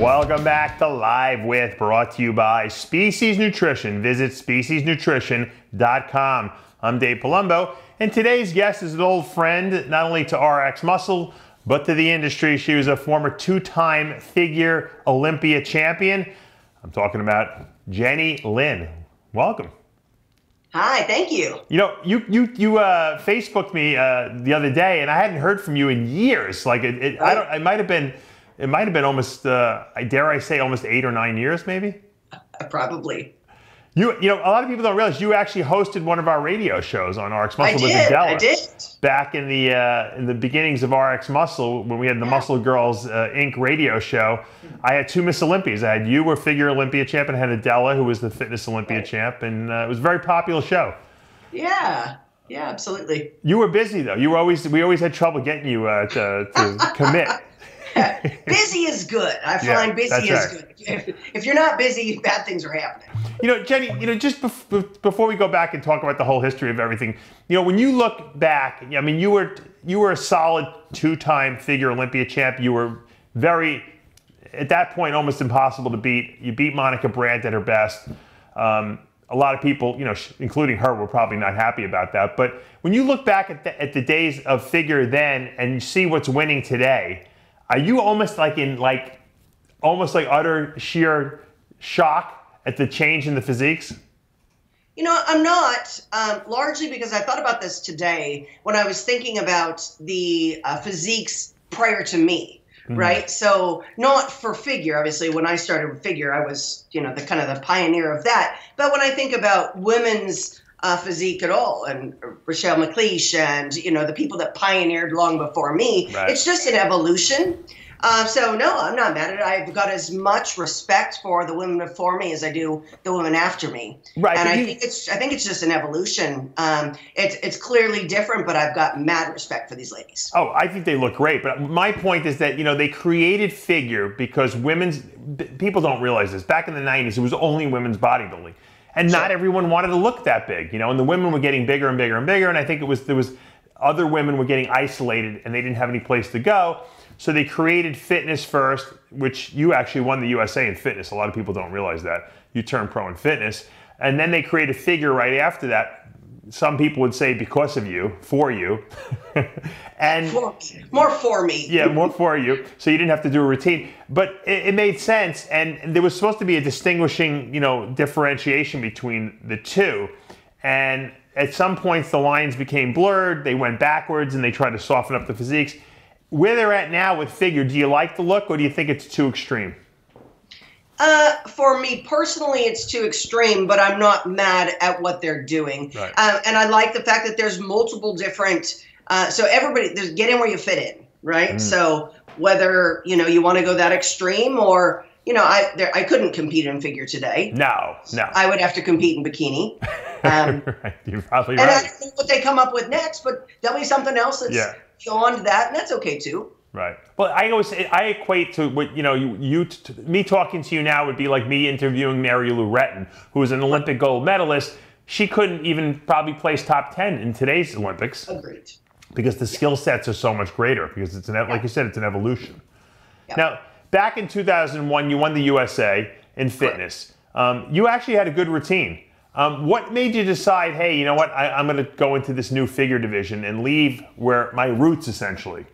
Welcome back to Live With, brought to you by Species Nutrition. Visit speciesnutrition.com. I'm Dave Palumbo, and today's guest is an old friend, not only to RXMuscle, but to the industry. She was a former two-time Figure Olympia champion. I'm talking about Jenny Lynn. Welcome. Hi, thank you. You know, you Facebooked me the other day, and I hadn't heard from you in years. Like it might have been almost, dare I say, almost 8 or 9 years, maybe. Probably. You know, a lot of people don't realize you actually hosted one of our radio shows on RXMuscle with Adela. I did. Back in the beginnings of RXMuscle, when we had the Muscle Girls Inc. radio show, I had 2 Miss Olympias. I had you, were Figure Olympia champ, and I had Adela, who was the Fitness Olympia champ, and it was a very popular show. Yeah, absolutely. You were busy though. We always had trouble getting you to commit. Busy is good. I find busy is good. If you're not busy, bad things are happening. You know, Jenny, you know, just before we go back and talk about the whole history of everything, you know, when you look back, I mean, you were a solid 2-time Figure Olympia champ. You were at that point, almost impossible to beat. You beat Monica Brandt at her best. A lot of people, you know, including her, were probably not happy about that. But when you look back at the days of Figure then and you see what's winning today, are you almost like utter sheer shock at the change in the physiques? You know, I'm not, largely because I thought about this today when I was thinking about the physiques prior to me, right? So not for Figure, obviously. When I started with Figure, I was, you know, the kind of the pioneer of that. But when I think about women's physique at all, and Rochelle McLeish and, you know, the people that pioneered long before me, it's just an evolution. So no, I'm not mad at it. I've got as much respect for the women before me as I do the women after me. Right. And I think it's just an evolution. It's clearly different, but I've got mad respect for these ladies. Oh, I think they look great. But my point is that, you know, they created Figure because people don't realize this. Back in the 90s, it was only women's bodybuilding. And not everyone wanted to look that big, you know, and the women were getting bigger and bigger and bigger. And I think there was other women were getting isolated and they didn't have any place to go. So they created fitness first, which you actually won the USA in fitness. A lot of people don't realize that. You turned pro in fitness. And then they created Figure right after that. Some people would say because of you, for you. And more for me. Yeah, more for you. So you didn't have to do a routine. But it made sense. And there was supposed to be a distinguishing, you know, differentiation between the two. And at some points, the lines became blurred. They went backwards and they tried to soften up the physiques. Where they're at now with Figure, do you like the look or do you think it's too extreme? For me personally, it's too extreme, but I'm not mad at what they're doing. Right. And I like the fact that there's multiple different, so everybody, there's get in where you fit in, right? So whether, you know, you want to go that extreme or, you know, I couldn't compete in Figure today. No. I would have to compete in bikini. Right. You're probably right. And I don't know what they come up with next, but there'll be something else that's beyond that, and that's okay too. Right. Well, I equate to what, you know, me talking to you now would be like me interviewing Mary Lou Retton, who was an Olympic gold medalist. She couldn't even probably place top 10 in today's Olympics. Agreed. Because the skill sets are so much greater. Because it's like you said, it's an evolution. Now, back in 2001, you won the USA in fitness. You actually had a good routine. What made you decide, hey, you know what, I'm going to go into this new Figure division and leave where my roots essentially?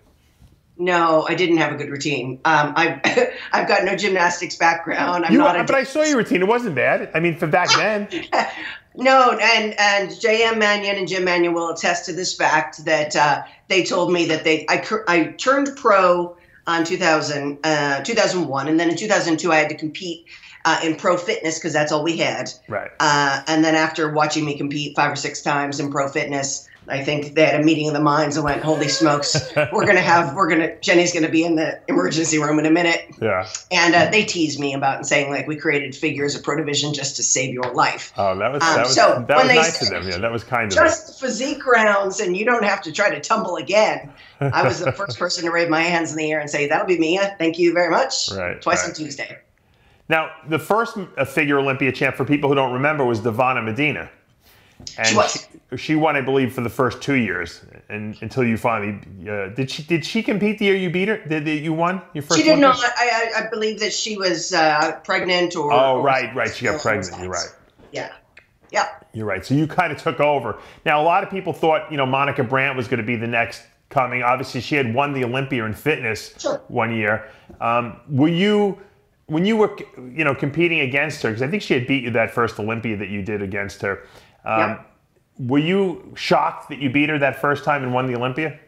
No, I didn't have a good routine. I've got no gymnastics background. But I saw your routine. It wasn't bad. I mean, for back then. No, and J.M. Mannion and Jim Mannion will attest to this fact that they told me that I turned pro in 2001, and then in 2002 I had to compete in pro fitness because that's all we had. Right. And then after watching me compete 5 or 6 times in pro fitness, I think they had a meeting of the minds and went, holy smokes, Jenny's going to be in the emergency room in a minute. Yeah. And they teased me about saying, like, we created Figure as a pro division just to save your life. Oh, that was nice of them. Yeah, that was kind of just physique rounds and you don't have to try to tumble again. I was the first person to raise my hands in the air and say, that'll be me. Thank you very much. Right. Twice on Tuesday. Now, the first Figure Olympia champ, for people who don't remember, was Devana Medina. And she won, I believe, for the first 2 years, and until you finally did she compete the year you beat her? Did you won your first? She did not. I believe that she was pregnant or. Oh, right. She got pregnant. You're right. Yeah. You're right. So you kind of took over. Now, a lot of people thought, Monica Brandt was going to be the next coming. Obviously, she had won the Olympia in fitness one year. Were you, when you were, competing against her, because I think she had beat you that first Olympia that you did against her. Were you shocked that you beat her that first time and won the Olympia?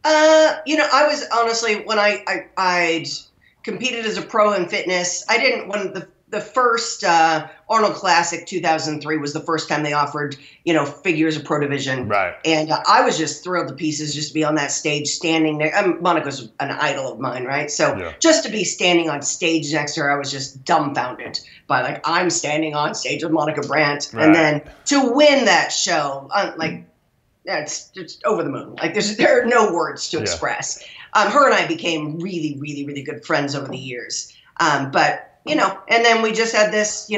I was honestly, when I'd competed as a pro in fitness, I didn't, when the first Arnold Classic 2003 was the first time they offered, figure as a pro division. Right. And I was just thrilled to pieces just to be on that stage standing there. Monica's an idol of mine, right? So just to be standing on stage next to her, I was just dumbfounded by I'm standing on stage with Monica Brandt. Right. And then to win that show, it's just over the moon. There are no words to express. Her and I became really, really, really good friends over the years. But and then we just had this,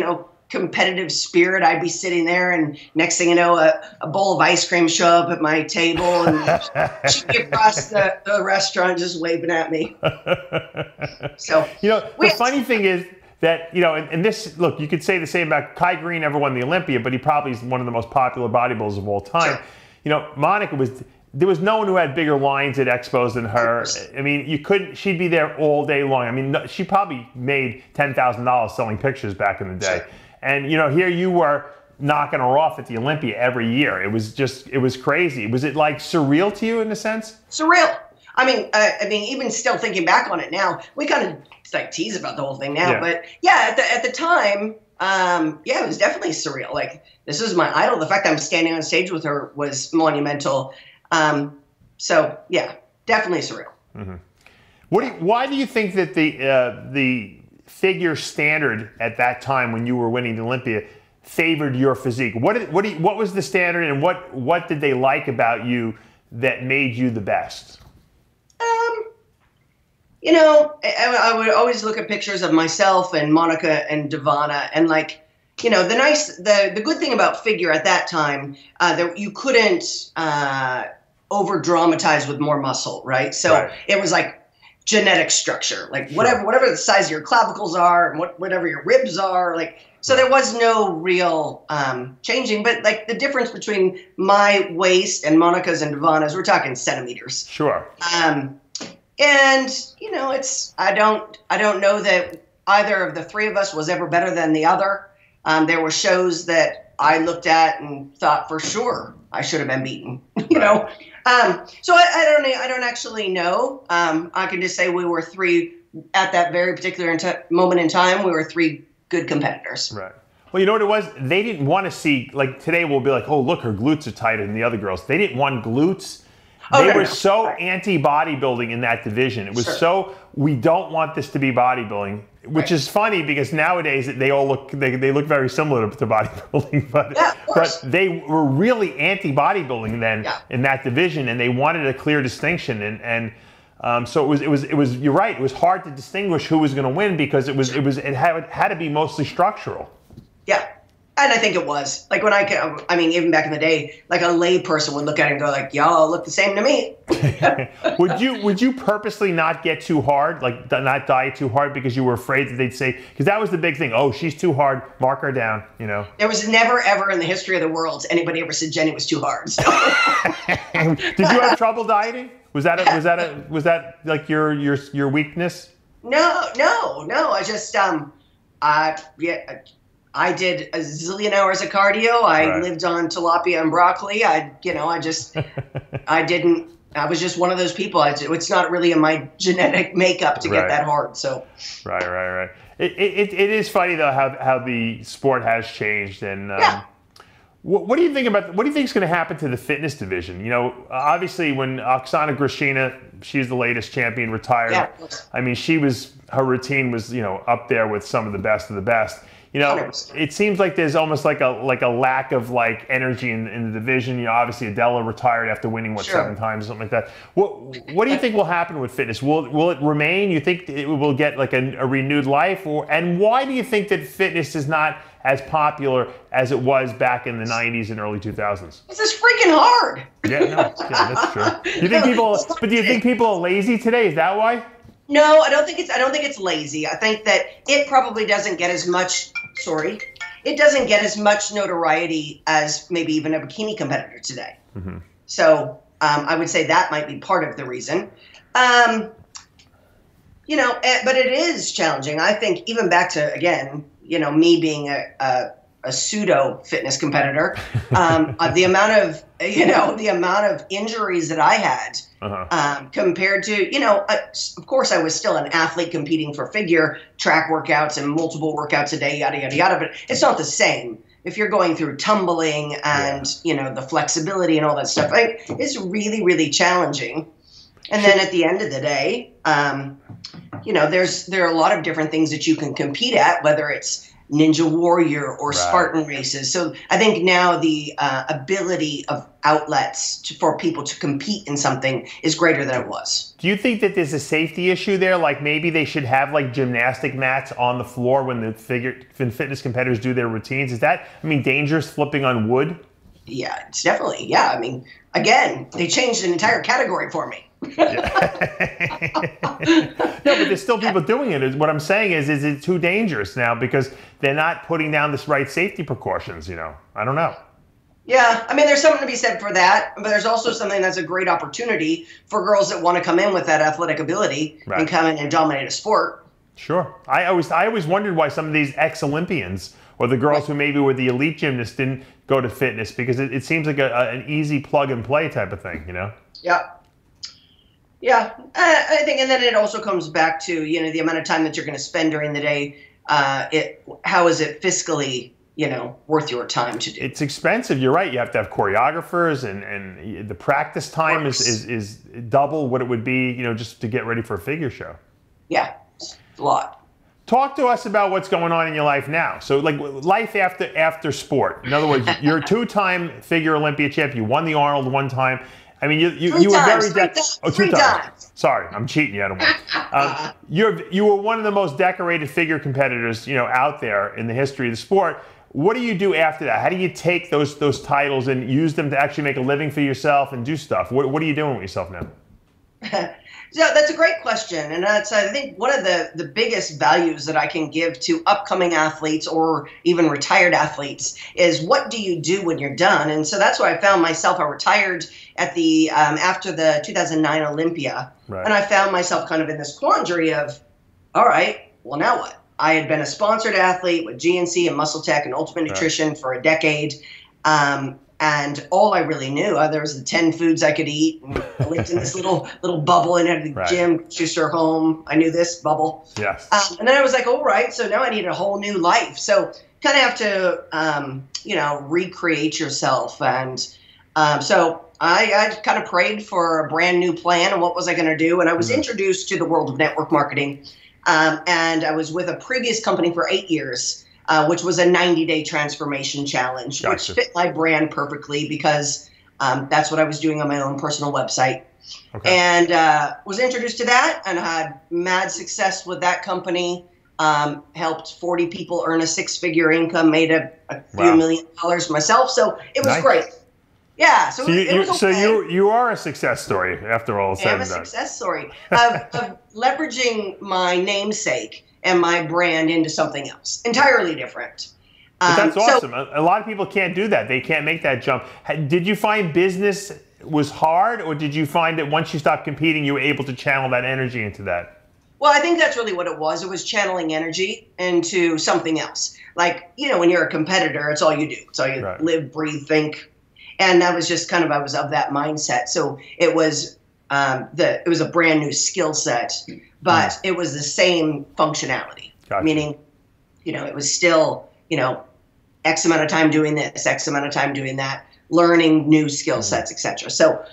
competitive spirit. I'd be sitting there, and next thing you know, a bowl of ice cream show up at my table, and she'd be across the restaurant just waving at me. So, the funny thing is that, and this, look, you could say the same about Kai Green never won the Olympia, but he probably is one of the most popular bodybuilders of all time. Sure. Monica there was no one who had bigger lines at expos than her. I mean, she'd be there all day long. I mean, she probably made $10,000 selling pictures back in the day. Sure. And, here you were knocking her off at the Olympia every year. It was crazy. Was it surreal to you in a sense? Surreal. I mean, even still thinking back on it now, we kind of tease about the whole thing now. But at the time, it was definitely surreal. This is my idol. The fact that I'm standing on stage with her was monumental. So definitely surreal. Mm-hmm. Why do you think that the figure standard at that time when you were winning the Olympia favored your physique? What was the standard, and what did they like about you that made you the best? I would always look at pictures of myself and Monica and Devana, and the good thing about figure at that time, that you couldn't over dramatize with more muscle, right? So it was genetic structure, whatever the size of your clavicles are and whatever your ribs are, so there was no real changing. But the difference between my waist and Monica's and Devana's, we're talking centimeters. Sure. And I don't know that either of the three of us was ever better than the other. There were shows that I looked at and thought for sure I should have been beaten, So I don't actually know. I can just say we were three at that very particular moment in time. We were three good competitors. Right. Well, you know what it was? They didn't want to see, today we'll be oh, look, her glutes are tighter than the other girls. They didn't want glutes. They were so anti-bodybuilding in that division. It was we don't want this to be bodybuilding, which is funny because nowadays they all look look very similar to bodybuilding, but they were really anti-bodybuilding then in that division, and they wanted a clear distinction, and so it was you're right, it was hard to distinguish who was going to win because it had to be mostly structural. Yeah. And I think it was even back in the day, a lay person would look at it and go y'all look the same to me. Would you purposely not get too hard, not diet too hard because you were afraid that they'd say, because that was the big thing. Oh, she's too hard. Mark her down. There was never ever in the history of the world anybody ever said Jenny was too hard. So. Did you have trouble dieting? Was that your weakness? No. I just I did a zillion hours of cardio. I lived on tilapia and broccoli. I was just one of those people. It's not really in my genetic makeup to get that hard. So. Right. It is funny though how the sport has changed, and what do you think is going to happen to the fitness division? Obviously when Oksana Grishina, she's the latest champion, retired. Yeah, I mean, her routine was up there with some of the best of the best. you know, 100%. it seems like there's almost like a lack of like energy in the division. You know, obviously Adela retired after winning Sure. 7 times or something like that. What do you think will happen with fitness? Will it remain? You think it will get like a renewed life, and why do you think that fitness is not as popular as it was back in the 90s and early 2000s? This is freaking hard. Yeah, no, yeah, that's true. Do you think people are lazy today? Is that why? No, I don't think it's lazy. I think that it probably doesn't get as much. It doesn't get as much notoriety as maybe even a bikini competitor today. Mm-hmm. So I would say that might be part of the reason. You know, but it is challenging. I think even back to, again, you know, me being a pseudo fitness competitor, the amount of injuries that I had compared to, you know, of course I was still an athlete competing for figure, track workouts and multiple workouts a day, yada, yada, yada, but it's not the same. If you're going through tumbling and, you know, the flexibility and all that stuff, it's really, really challenging. And then at the end of the day, you know, there are a lot of different things that you can compete at, whether it's Ninja Warrior or Spartan races. So I think now the ability of outlets for people to compete in something is greater than it was. Do you think that there's a safety issue there? Like maybe they should have like gymnastic mats on the floor when the fitness competitors do their routines? Is that, I mean, dangerous flipping on wood? Yeah, it's definitely. Yeah, I mean, again, they changed an entire category for me. Yeah. No, but there's still people doing it. What I'm saying is it too dangerous now because they're not putting down the right safety precautions, you know? I don't know. Yeah, I mean, there's something to be said for that, but there's also something that's a great opportunity for girls that want to come in with that athletic ability and come in and dominate a sport. Sure. I always wondered why some of these ex-Olympians or the girls who maybe were the elite gymnasts didn't go to fitness, because it seems like an easy plug-and-play type of thing, you know? Yeah. Yeah, I think, and then it also comes back to, you know, the amount of time that you're going to spend during the day. How is it fiscally, you know, worth your time to do? It's expensive. You're right. You have to have choreographers, and the practice time is double what it would be, you know, just to get ready for a figure show. Yeah, it's a lot. Talk to us about what's going on in your life now. So, like, life after sport. In other words, you're a 2-time Figure Olympia champ. You won the Arnold 1 time. I mean, you were very three times. Sorry, I'm cheating you. I don't want. You were one of the most decorated figure competitors, you know, out there in the history of the sport. What do you do after that? How do you take those titles and use them to actually make a living for yourself and do stuff? What are you doing with yourself now? So that's a great question, and that's, I think, one of the biggest values that I can give to upcoming athletes or even retired athletes is, what do you do when you're done? And so that's why I found myself. I retired at the after the 2009 Olympia, and I found myself kind of in this quandary of, all right, well, now what? I had been a sponsored athlete with GNC and Muscle Tech and Ultimate Nutrition for a decade. And all I really knew, there was the 10 foods I could eat. And I lived in this little bubble and had the gym, juicer home. I knew this bubble. Yes. And then I was like, all right, so now I need a whole new life. So kind of have to, you know, recreate yourself. And so I kind of prayed for a brand new plan and what was I going to do. And I was introduced to the world of network marketing. And I was with a previous company for 8 years. Which was a 90-day transformation challenge, which fit my brand perfectly because that's what I was doing on my own personal website. Okay. And was introduced to that and had mad success with that company, helped 40 people earn a 6-figure income, made a few $1 million myself. So it was great. Yeah. So it was okay. So you are a success story after all said and done. I'm a success story of leveraging my namesake and my brand into something else entirely different. But that's awesome. A lot of people can't do that. They can't make that jump. Did you find business was hard, or did you find that once you stopped competing, you were able to channel that energy into that? Well, I think that's really what it was. It was channeling energy into something else. Like, you know, when you're a competitor, it's all you do. It's all you live, breathe, think. And that was just kind of, I was of that mindset. So it was it was a brand new skill set, but it was the same functionality. Gotcha. Meaning, you know, it was still, you know, X amount of time doing this, X amount of time doing that, learning new skill sets, etc. So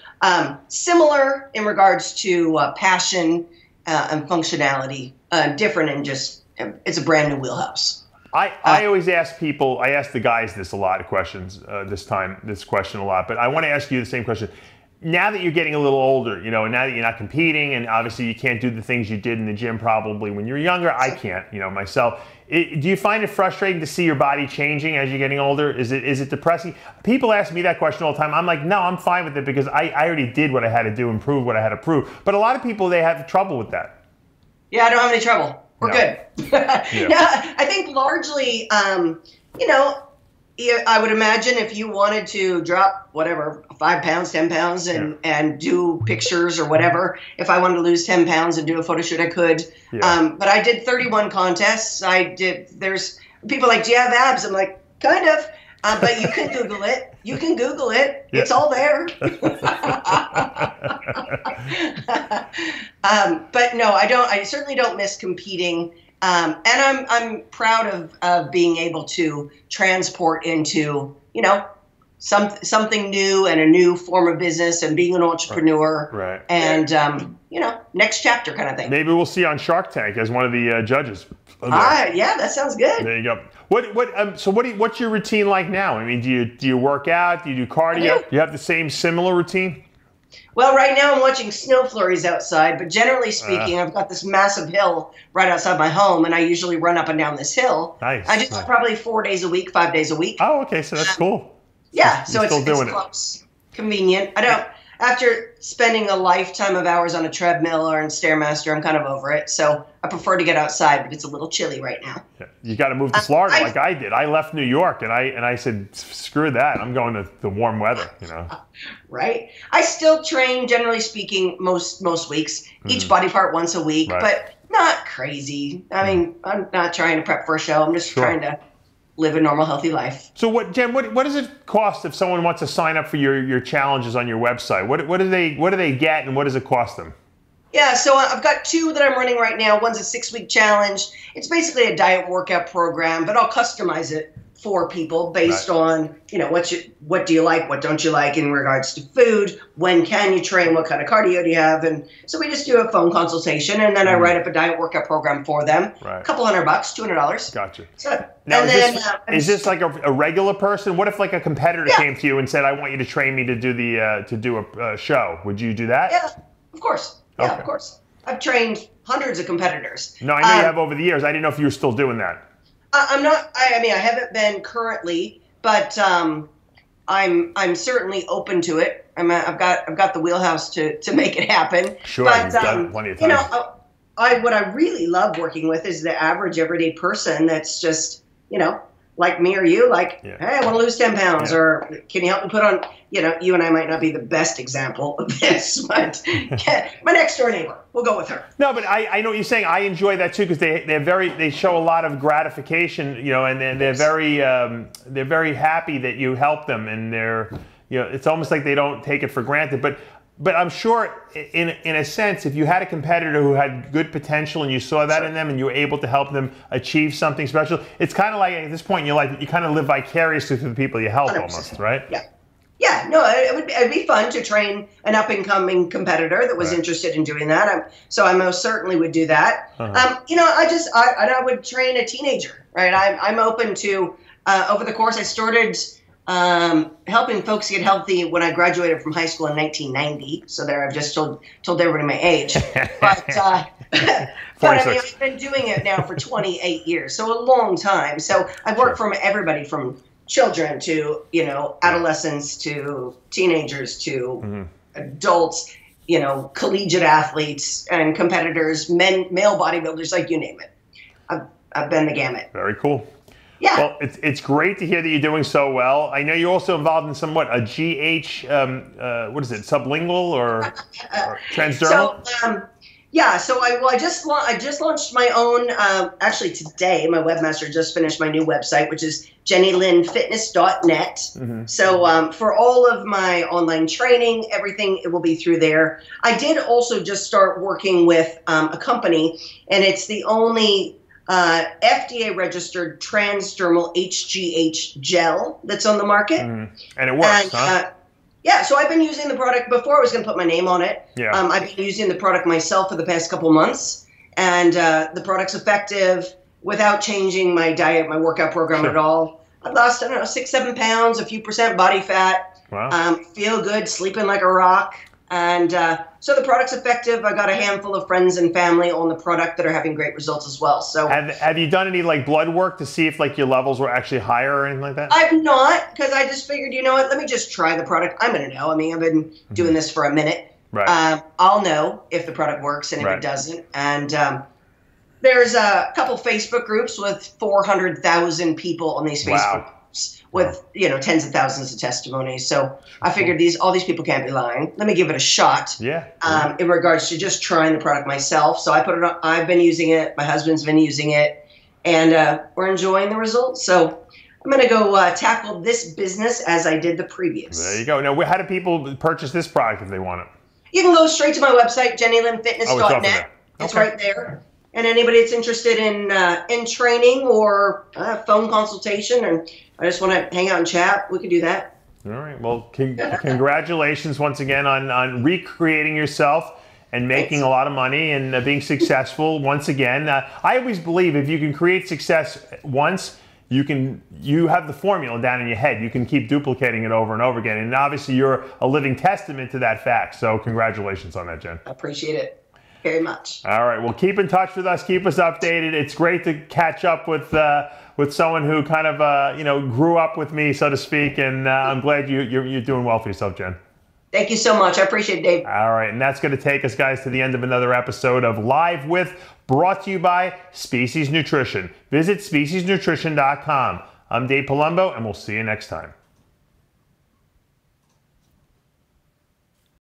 similar in regards to passion and functionality, different in just, it's a brand new wheelhouse. I always ask people, I ask the guys this a lot of questions, this question a lot, but I want to ask you the same question. Now that you're getting a little older, you know, and now that you're not competing, and obviously you can't do the things you did in the gym probably when you were younger, I can't, you know, myself. Do you find it frustrating to see your body changing as you're getting older? Is it depressing? People ask me that question all the time. I'm like, no, I'm fine with it because I already did what I had to do and prove what I had to prove. But a lot of people, they have trouble with that. Yeah, I don't have any trouble. We're good. Yeah. No, I think largely, you know, I would imagine if you wanted to drop whatever, 5 pounds, 10 pounds and do pictures or whatever, if I wanted to lose 10 pounds and do a photo shoot, I could. Yeah. But I did 31 contests. There's people like, do you have abs? I'm like, kind of. But you can Google it. You can Google it. Yeah. It's all there. But no, I don't. I certainly don't miss competing. And I'm proud of being able to transport into, you know, something new and a new form of business and being an entrepreneur. Right. And, you know, next chapter kind of thing. Maybe we'll see you on Shark Tank as one of the judges. Yeah, that sounds good. There you go. What's your routine like now? I mean, do you work out? Do you do cardio? Do you have the same similar routine? Well, right now I'm watching snow flurries outside, but generally speaking, I've got this massive hill right outside my home, and I usually run up and down this hill. Nice. I do it probably 4 days a week, 5 days a week. Oh, okay, so that's cool. Yeah, so it's close, convenient. I don't. After spending a lifetime of hours on a treadmill or in Stairmaster, I'm kind of over it. So I prefer to get outside, but it's a little chilly right now. Yeah. You got to move to Florida like I did. I left New York and I said, screw that. I'm going to the warm weather, you know. Right. I still train, generally speaking, most weeks, each body part once a week, but not crazy. I mean, I'm not trying to prep for a show. I'm just trying to live a normal, healthy life. So Jen, what does it cost if someone wants to sign up for your challenges on your website? What do they get and what does it cost them? Yeah, so I've got 2 that I'm running right now. One's a 6-week challenge. It's basically a diet workout program, but I'll customize it for people based on, you know, what do you like, what don't you like in regards to food, when can you train, what kind of cardio do you have, and so we just do a phone consultation, and then I write up a diet workout program for them. Right. A couple $100, $200. Gotcha. So, now, is this like a regular person? What if like a competitor came to you and said, "I want you to train me to do a show"? Would you do that? Yeah, of course. Yeah, of course. I've trained hundreds of competitors. No, I know you have over the years. I didn't know if you were still doing that. I'm not. I mean, I haven't been currently, but I'm certainly open to it. I've got the wheelhouse to make it happen. Sure, but, you've done plenty of time. You know, what I really love working with is the average everyday person that's just, you know, like me or you, like, hey, I want to lose 10 pounds, or can you help me put on, you know, you and I might not be the best example of this, but my next door neighbor, we'll go with her. No, but I know what you're saying. I enjoy that too because they show a lot of gratification, you know, and they're very happy that you help them, and you know, it's almost like they don't take it for granted, But I'm sure, in a sense, if you had a competitor who had good potential and you saw that in them and you were able to help them achieve something special, it's kind of like at this point in your life, you kind of live vicariously through the people you help 100%. Almost, right? Yeah. Yeah, no, it'd be fun to train an up-and-coming competitor that was interested in doing that. So I most certainly would do that. You know, I would train a teenager, right? I'm open to, over the course, I started helping folks get healthy when I graduated from high school in 1990. So there, I've just told everybody my age. But I mean, I've been doing it now for 28 years, so a long time. So I've worked from everybody from children to, you know, adolescents to teenagers to adults, you know, collegiate athletes and competitors, male bodybuilders, like you name it. I've been the gamut. Very cool. Yeah. Well, it's great to hear that you're doing so well. I know you're also involved in a GH, what is it, sublingual or transdermal? So, yeah. So I just launched my own. Actually, today, my webmaster just finished my new website, which is JennyLynnFitness.net. So for all of my online training, everything, it will be through there. I did also just start working with a company, and it's the only FDA-registered transdermal HGH gel that's on the market. And it works, huh? Yeah, so I've been using the product before. I was going to put my name on it. Yeah. I've been using the product myself for the past couple months, and the product's effective. without changing my diet, my workout program at all. I've lost, I don't know, 6-7 pounds, a few percent body fat. Wow. Feel good, sleeping like a rock. And so the product's effective. I got a handful of friends and family on the product that are having great results as well. So have you done any like blood work to see if like your levels were actually higher or anything like that? I've not, because I just figured, you know what, let me just try the product. I'm going to know. I mean, I've been doing this for a minute. Right. I'll know if the product works and if it doesn't. And there's a couple Facebook groups with 400,000 people on these Facebook groups with, you know, tens of thousands of testimonies. So I figured all these people can't be lying. Let me give it a shot. Yeah. In regards to just trying the product myself. So I put it on. I've been using it. My husband's been using it, and we're enjoying the results. So I'm going to go tackle this business as I did the previous. There you go. Now, how do people purchase this product if they want it? You can go straight to my website, jennylynnfitness.net. It's right there. And anybody that's interested in training or phone consultation, and I just want to hang out and chat, we can do that. All right. Well, congratulations once again on recreating yourself and making a lot of money and being successful once again. I always believe if you can create success once, you have the formula down in your head. You can keep duplicating it over and over again. And obviously you're a living testament to that fact. So congratulations on that, Jen. I appreciate it very much. All right. Well, keep in touch with us. Keep us updated. It's great to catch up with someone who kind of, grew up with me, so to speak. And I'm glad you're doing well for yourself, Jen. Thank you so much. I appreciate it, Dave. All right. And that's going to take us, guys, to the end of another episode of Live With, brought to you by Species Nutrition. Visit speciesnutrition.com. I'm Dave Palumbo, and we'll see you next time.